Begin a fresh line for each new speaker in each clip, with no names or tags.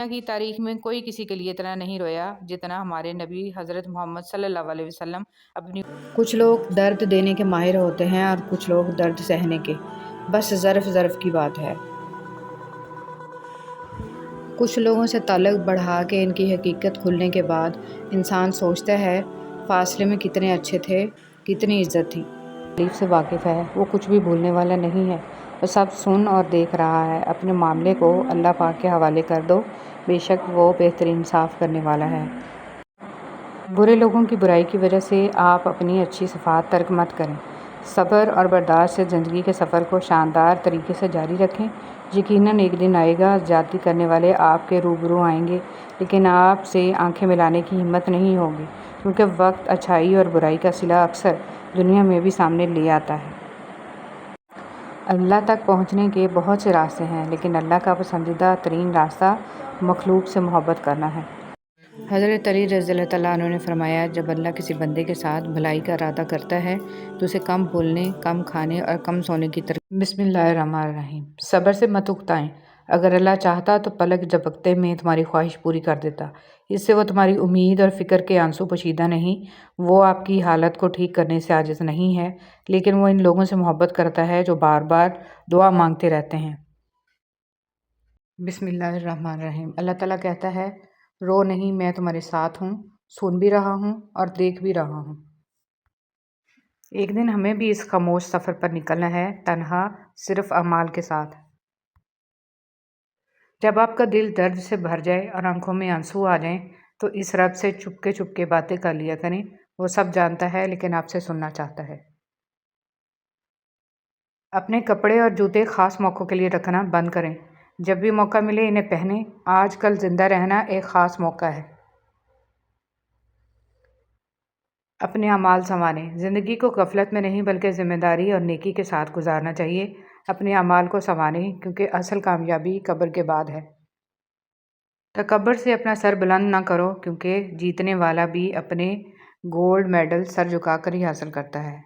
دنیا کی تاریخ میں کوئی کسی کے لیے اتنا نہیں رویا جتنا ہمارے نبی حضرت محمد صلی اللہ علیہ وسلم اپنی۔ کچھ لوگ درد دینے کے ماہر ہوتے ہیں اور کچھ لوگ درد سہنے کے، بس ظرف کی بات ہے۔ کچھ لوگوں سے تعلق بڑھا کے ان کی حقیقت کھلنے کے بعد انسان سوچتا ہے فاصلے میں کتنے اچھے تھے، کتنی عزت تھی۔ تعریف سے واقف ہے، وہ کچھ بھی بھولنے والا نہیں ہے، وہ سب سن اور دیکھ رہا ہے۔ اپنے معاملے کو اللہ پاک کے حوالے کر دو، بے شک وہ بہترین انصاف کرنے والا ہے۔ برے لوگوں کی برائی کی وجہ سے آپ اپنی اچھی صفات ترک مت کریں۔ صبر اور برداشت سے زندگی کے سفر کو شاندار طریقے سے جاری رکھیں۔ یقیناً ایک دن آئے گا، زیادتی کرنے والے آپ کے روبرو آئیں گے، لیکن آپ سے آنکھیں ملانے کی ہمت نہیں ہوگی، کیونکہ وقت اچھائی اور برائی کا صلہ اکثر دنیا میں بھی سامنے لے آتا ہے۔ اللہ تک پہنچنے کے بہت سے راستے ہیں، لیکن اللہ کا پسندیدہ ترین راستہ مخلوق سے محبت کرنا ہے۔ حضرت علی رضی اللہ تعالیٰ عنہ نے فرمایا، جب اللہ کسی بندے کے ساتھ بھلائی کا ارادہ کرتا ہے تو اسے کم بولنے، کم کھانے اور کم سونے کی ترغیب۔ بسم اللہ الرحمن الرحیم۔ صبر سے مت اکتائیں، اگر اللہ چاہتا تو پلک جھپکتے میں تمہاری خواہش پوری کر دیتا۔ اس سے وہ تمہاری امید اور فکر کے آنسو پوشیدہ نہیں، وہ آپ کی حالت کو ٹھیک کرنے سے عاجز نہیں ہے، لیکن وہ ان لوگوں سے محبت کرتا ہے جو بار بار دعا مانگتے رہتے ہیں۔ بسم اللہ الرحمن الرحیم۔ اللہ تعالیٰ کہتا ہے، رو نہیں، میں تمہارے ساتھ ہوں، سن بھی رہا ہوں اور دیکھ بھی رہا ہوں۔ ایک دن ہمیں بھی اس خاموش سفر پر نکلنا ہے، تنہا، صرف اعمال کے ساتھ۔ جب آپ کا دل درد سے بھر جائے اور آنکھوں میں آنسو آ جائیں تو اس رب سے چپ کے باتیں کر لیا کریں، وہ سب جانتا ہے لیکن آپ سے سننا چاہتا ہے۔ اپنے کپڑے اور جوتے خاص موقعوں کے لیے رکھنا بند کریں، جب بھی موقع ملے انہیں پہنیں۔ آج کل زندہ رہنا ایک خاص موقع ہے۔ اپنے اعمال سنواریں، زندگی کو غفلت میں نہیں بلکہ ذمہ داری اور نیکی کے ساتھ گزارنا چاہیے۔ اپنے اعمال کو سنواریں کیونکہ اصل کامیابی قبر کے بعد ہے۔ تکبر سے اپنا سر بلند نہ کرو کیونکہ جیتنے والا بھی اپنے گولڈ میڈل سر جھکا کر ہی حاصل کرتا ہے۔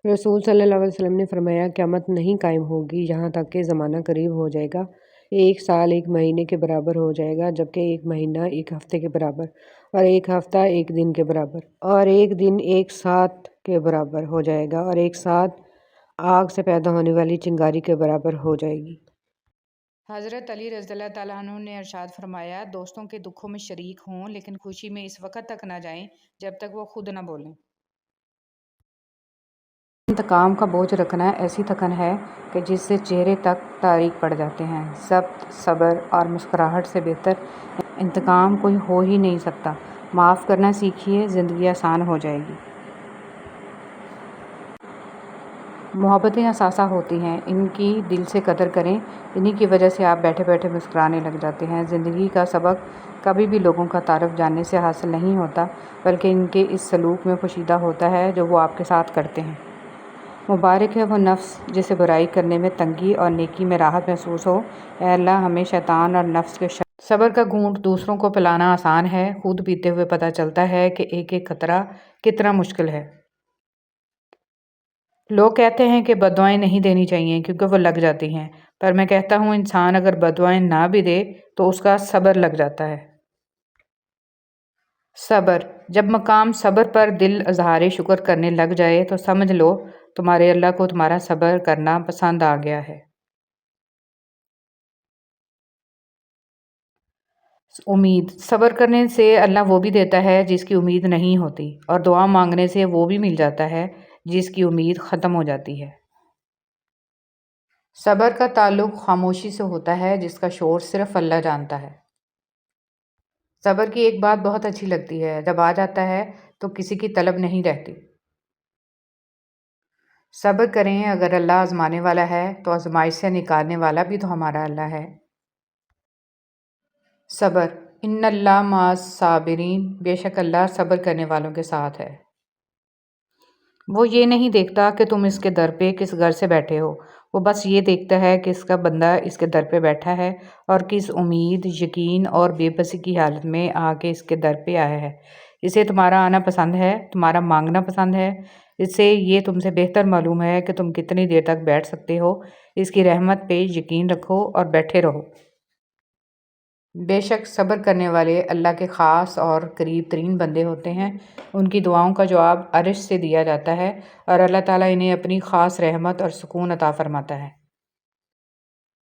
رسول صلی اللہ علیہ وسلم نے فرمایا، قیامت نہیں قائم ہوگی یہاں تک کہ زمانہ قریب ہو جائے گا، ایک سال ایک مہینے کے برابر ہو جائے گا، جبکہ ایک مہینہ ایک ہفتے کے برابر، اور ایک ہفتہ ایک دن کے برابر، اور ایک دن ایک ساتھ کے برابر ہو جائے گا، اور ایک ساتھ آگ سے پیدا ہونے والی چنگاری کے برابر ہو جائے گی۔
حضرت علی رضی اللہ تعالیٰ عنہ نے ارشاد فرمایا، دوستوں کے دکھوں میں شریک ہوں لیکن خوشی میں اس وقت تک نہ جائیں جب تک وہ خود نہ بولیں۔ انتقام کا بوجھ رکھنا ایسی تھکن ہے کہ جس سے چہرے تک تاریک پڑ جاتے ہیں۔ ضبط، صبر اور مسکراہٹ سے بہتر انتقام کوئی ہو ہی نہیں سکتا۔ معاف کرنا سیکھیے، زندگی آسان ہو جائے گی۔ محبتیں اثاثہ ہوتی ہیں، ان کی دل سے قدر کریں، انہی کی وجہ سے آپ بیٹھے بیٹھے مسکرانے لگ جاتے ہیں۔ زندگی کا سبق کبھی بھی لوگوں کا تعارف جاننے سے حاصل نہیں ہوتا بلکہ ان کے اس سلوک میں پوشیدہ ہوتا ہے جو وہ آپ کے ساتھ کرتے ہیں۔ مبارک ہے وہ نفس جسے برائی کرنے میں تنگی اور نیکی میں راحت محسوس ہو۔ اے اللہ ہمیں شیطان اور نفس کے شر۔ صبر کا گھونٹ دوسروں کو پلانا آسان ہے، خود پیتے ہوئے پتہ چلتا ہے کہ ایک ایک قطرہ کتنا مشکل ہے۔ لوگ کہتے ہیں کہ بددعائیں نہیں دینی چاہیے کیونکہ وہ لگ جاتی ہیں، پر میں کہتا ہوں انسان اگر بددعائیں نہ بھی دے تو اس کا صبر لگ جاتا ہے۔ صبر، جب مقام صبر پر دل اظہار شکر کرنے لگ جائے تو سمجھ لو تمہارے اللہ کو تمہارا صبر کرنا پسند آ گیا ہے۔ امید، صبر کرنے سے اللہ وہ بھی دیتا ہے جس کی امید نہیں ہوتی، اور دعا مانگنے سے وہ بھی مل جاتا ہے جس کی امید ختم ہو جاتی ہے۔ صبر کا تعلق خاموشی سے ہوتا ہے جس کا شور صرف اللہ جانتا ہے۔ صبر کی ایک بات بہت اچھی لگتی ہے، جب آ جاتا ہے تو کسی کی طلب نہیں رہتی۔ صبر کریں، اگر اللہ آزمانے والا ہے تو آزمائش سے نکالنے والا بھی تو ہمارا اللہ ہے۔ صبر، ان اللہ مع الصابرین، بے شک اللہ صبر کرنے والوں کے ساتھ ہے۔ وہ یہ نہیں دیکھتا کہ تم اس کے در پہ کس غرض سے بیٹھے ہو، وہ بس یہ دیکھتا ہے کہ اس کا بندہ اس کے در پہ بیٹھا ہے اور کس امید، یقین اور بے بسی کی حالت میں آ کے اس کے در پہ آیا ہے۔ اسے تمہارا آنا پسند ہے، تمہارا مانگنا پسند ہے، اس سے یہ تم سے بہتر معلوم ہے کہ تم کتنی دیر تک بیٹھ سکتے ہو۔ اس کی رحمت پہ یقین رکھو اور بیٹھے رہو۔ بے شک صبر کرنے والے اللہ کے خاص اور قریب ترین بندے ہوتے ہیں۔ ان کی دعاؤں کا جواب عرش سے دیا جاتا ہے اور اللہ تعالیٰ انہیں اپنی خاص رحمت اور سکون عطا فرماتا ہے۔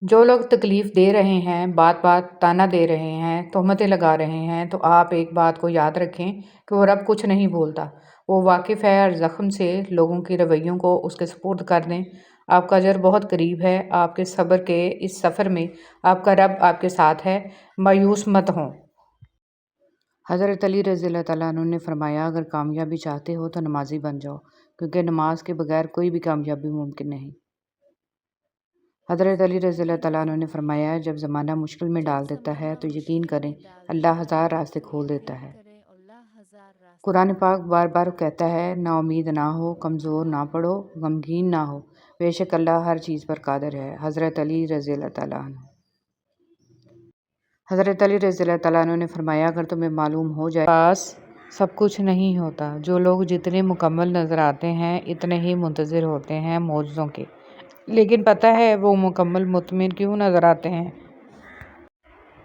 جو لوگ تکلیف دے رہے ہیں، بات بات تانا دے رہے ہیں، تہمتیں لگا رہے ہیں، تو آپ ایک بات کو یاد رکھیں کہ وہ رب کچھ نہیں بولتا۔ وہ واقف ہے اور زخم سے لوگوں کی رویوں کو اس کے سپرد کر دیں۔ آپ کا اجر بہت قریب ہے۔ آپ کے صبر کے اس سفر میں آپ کا رب آپ کے ساتھ ہے۔ مایوس مت ہوں۔ حضرت علی رضی اللہ تعالیٰ عنہ نے فرمایا، اگر کامیابی چاہتے ہو تو نمازی بن جاؤ، کیونکہ نماز کے بغیر کوئی بھی کامیابی ممکن نہیں۔ حضرت علی رضی اللہ تعالیٰ عنہ نے فرمایا، جب زمانہ مشکل میں ڈال دیتا ہے تو یقین کریں اللہ ہزار راستے کھول دیتا ہے۔ قرآن پاک بار بار کہتا ہے، نا امید نہ ہو، کمزور نہ پڑو، غمگین نہ ہو، بے شک اللہ ہر چیز پر قادر ہے۔ حضرت علی رضی اللہ تعالیٰ عنہ۔ حضرت علی رضی اللہ تعالیٰ عنہ نے فرمایا، اگر تمہیں معلوم ہو جائے پاس سب کچھ نہیں ہوتا، جو لوگ جتنے مکمل نظر آتے ہیں اتنے ہی منتظر ہوتے ہیں معجزوں کے، لیکن پتہ ہے وہ مکمل مطمئن کیوں نظر آتے ہیں؟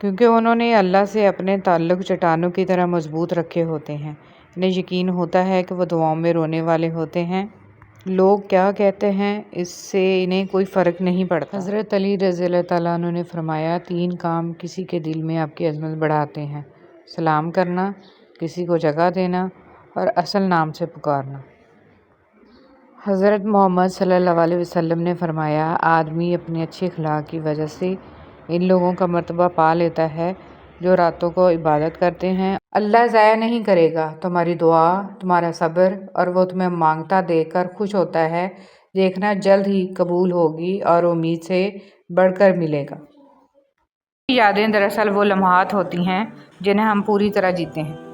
کیونکہ انہوں نے اللہ سے اپنے تعلق چٹانوں کی طرح مضبوط رکھے ہوتے ہیں۔ انہیں یقین ہوتا ہے کہ وہ دعاؤں میں رونے والے ہوتے ہیں، لوگ کیا کہتے ہیں اس سے انہیں کوئی فرق نہیں پڑتا۔ حضرت علی رضی اللہ تعالیٰ عنہ نے فرمایا، 3 کام کسی کے دل میں آپ کی عظمت بڑھاتے ہیں: سلام کرنا، کسی کو جگہ دینا اور اصل نام سے پکارنا۔ حضرت محمد صلی اللہ علیہ وسلم نے فرمایا، آدمی اپنے اچھے اخلاق کی وجہ سے ان لوگوں کا مرتبہ پا لیتا ہے جو راتوں کو عبادت کرتے ہیں۔ اللہ ضائع نہیں کرے گا تمہاری دعا، تمہارا صبر، اور وہ تمہیں مانگتا دیکھ کر خوش ہوتا ہے۔ دیکھنا جلد ہی قبول ہوگی اور امید سے بڑھ کر ملے گا۔ یادیں دراصل وہ لمحات ہوتی ہیں جنہیں ہم پوری طرح جیتے ہیں۔